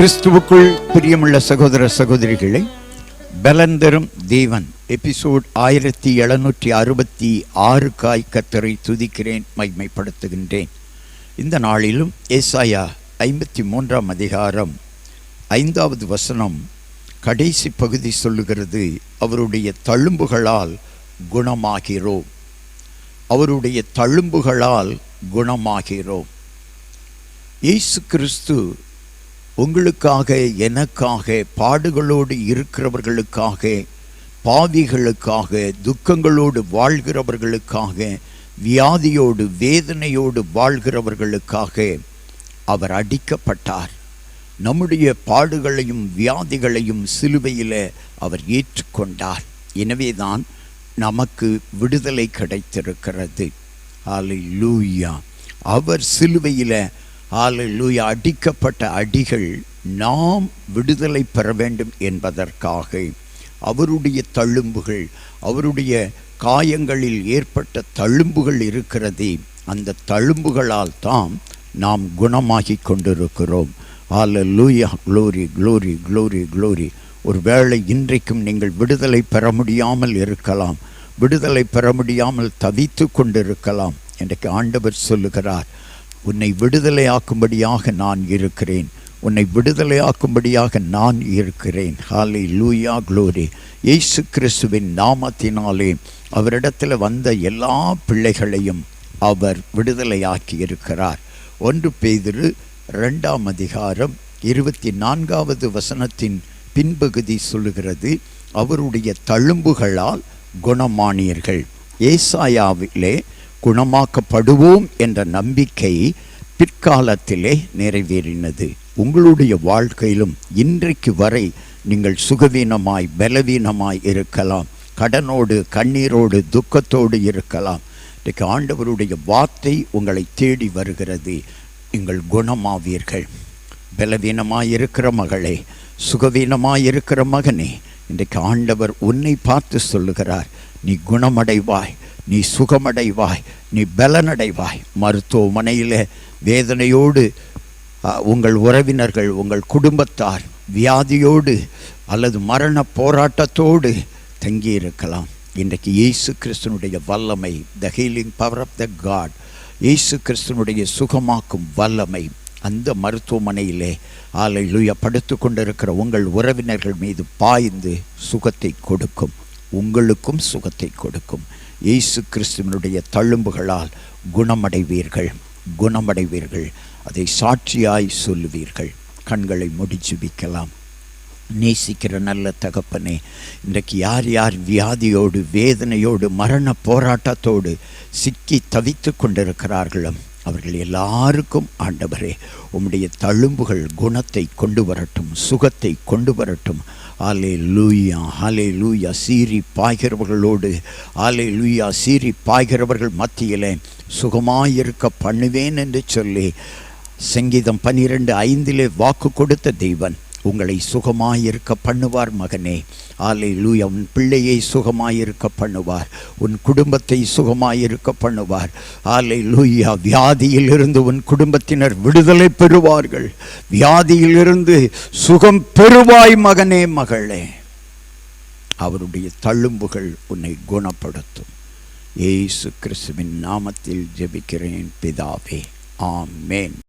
கிறிஸ்துவுக்குள் பிரியமுள்ள சகோதர சகோதரிகளை, பலன் தரும் தேவன் எபிசோட் 1766 கர்த்தரை துதிக்கிறேன், மகிமைப்படுத்துகின்றேன். இந்த நாளிலும் ஏசாயா 53 அதிகாரம் 5வது வசனம் கடைசி பகுதி சொல்லுகிறது, அவருடைய தழும்புகளால் குணமாகிறோம். அவருடைய தழும்புகளால் குணமாகிறோம். இயேசு கிறிஸ்து உங்களுக்காக, எனக்காக, பாடுகளோடு இருக்கிறவர்களுக்காக, பாவிகளுக்காக, துக்கங்களோடு வாழ்கிறவர்களுக்காக, வியாதியோடு வேதனையோடு வாழ்கிறவர்களுக்காக அவர் அடிக்கப்பட்டார். நம்முடைய பாடுகளையும் வியாதிகளையும் சிலுவையில் அவர் ஏற்றுக்கொண்டார். எனவேதான் நமக்கு விடுதலை கிடைத்திருக்கிறது. ஹல்லேலூயா. அவர் சிலுவையில் ஹல்லேலூயா அடிக்கப்பட்ட அடிகள் நாம் விடுதலை பெற வேண்டும் என்பதற்காக, அவருடைய தழும்புகள், அவருடைய காயங்களில் ஏற்பட்ட தழும்புகள் இருக்கிறதே, அந்த தழும்புகளால் தான் நாம் குணமாகி கொண்டிருக்கிறோம். Hallelujah. Glory glory glory glory. ஒருவேளை இன்றைக்கும் நீங்கள் விடுதலை பெற முடியாமல் இருக்கலாம், விடுதலை பெற முடியாமல் தவித்து கொண்டிருக்கலாம். இன்றைக்கு ஆண்டவர் சொல்லுகிறார், உன்னை விடுதலையாக்கும்படியாக நான் இருக்கிறேன், உன்னை விடுதலையாக்கும்படியாக நான் இருக்கிறேன். ஹல்லேலூயா. க்ளோரி. இயேசு கிறிஸ்துவின் நாமத்தினாலே அவரிடத்தில் வந்த எல்லா பிள்ளைகளையும் அவர் விடுதலையாக்கி இருக்கிறார். 1 பேதுரு 2 அதிகாரம் 24வது வசனத்தின் பின்பகுதி சொல்லுகிறது, அவருடைய தழும்புகளால் குணமானீர்கள். ஏசாயாவிலே குணமாக்கப்படுவோம் என்ற நம்பிக்கை பிற்காலத்திலே நிறைவேறினது. உங்களுடைய வாழ்க்கையிலும் இன்றைக்கு வரை நீங்கள் சுகவீனமாய் பலவீனமாய் இருக்கலாம், கடனோடு கண்ணீரோடு துக்கத்தோடு இருக்கலாம். இன்றைக்கு ஆண்டவருடைய வார்த்தை உங்களை தேடி வருகிறது, நீங்கள் குணமாவீர்கள். பலவீனமாய் இருக்கிற மகளே, சுகவீனமாய் இருக்கிற மகனே, இன்றைக்கு ஆண்டவர் உன்னை பார்த்து சொல்லுகிறார், நீ குணமடைவாய், நீ சுகமடைவாய், நீ பலனடைவாய். மருத்துவமனையில் வேதனையோடு உங்கள் உறவினர்கள், உங்கள் குடும்பத்தார் வியாதியோடு அல்லது மரண போராட்டத்தோடு தங்கியிருக்கலாம். இன்றைக்கு இயேசு கிறிஸ்துனுடைய வல்லமை, the healing power of the God, இயேசு கிறிஸ்துனுடைய சுகமாக்கும் வல்லமை அந்த மருத்துவமனையிலே ஹல்லேலூயா படுத்து கொண்டிருக்கிற உங்கள் உறவினர்கள் மீது பாய்ந்து சுகத்தை கொடுக்கும், உங்களுக்கும் சுகத்தை கொடுக்கும். இயேசு கிறிஸ்துவினுடைய தழும்புகளால் குணமடைவீர்கள், குணமடைவீர்கள். அதை சாட்சியாய் சொல்லுவீர்கள். கண்களை மூடி ஜெபிக்கலாம். நேசிக்கிற நல்ல தகப்பனே, இன்றைக்கு யார் யார் வியாதியோடு வேதனையோடு மரண போராட்டத்தோடு சிக்கி தவித்து கொண்டிருக்கிறார்களோ அவர்கள் எல்லாருக்கும் ஆண்டவரே உம்முடைய தழும்புகள் குணத்தை கொண்டு வரட்டும், சுகத்தை கொண்டு வரட்டும். ஹல்லேலூயா. ஹல்லேலூயா. சீறி பாய்கிறவர்களோடு, ஹல்லேலூயா, சீறி பாய்கிறவர்கள் மத்தியிலே சுகமாயிருக்க பண்ணுவேன் என்று சொல்லி சங்கீதம் 12:5 வாக்கு கொடுத்த தெய்வன் உங்களை சுகமாயிருக்க பண்ணுவார் மகனே. ஹல்லேலூயா. உன் பிள்ளையை சுகமாயிருக்க பண்ணுவார், உன் குடும்பத்தை சுகமாயிருக்க பண்ணுவார். ஹல்லேலூயா. வியாதியிலிருந்து உன் குடும்பத்தினர் விடுதலை பெறுவார்கள். வியாதியிலிருந்து சுகம் பெறுவாய் மகனே, மகளே. அவருடைய தழும்புகள் உன்னை குணப்படுத்தும். இயேசு கிறிஸ்துவின் நாமத்தில் ஜெபிக்கிறேன் பிதாவே, ஆமென்.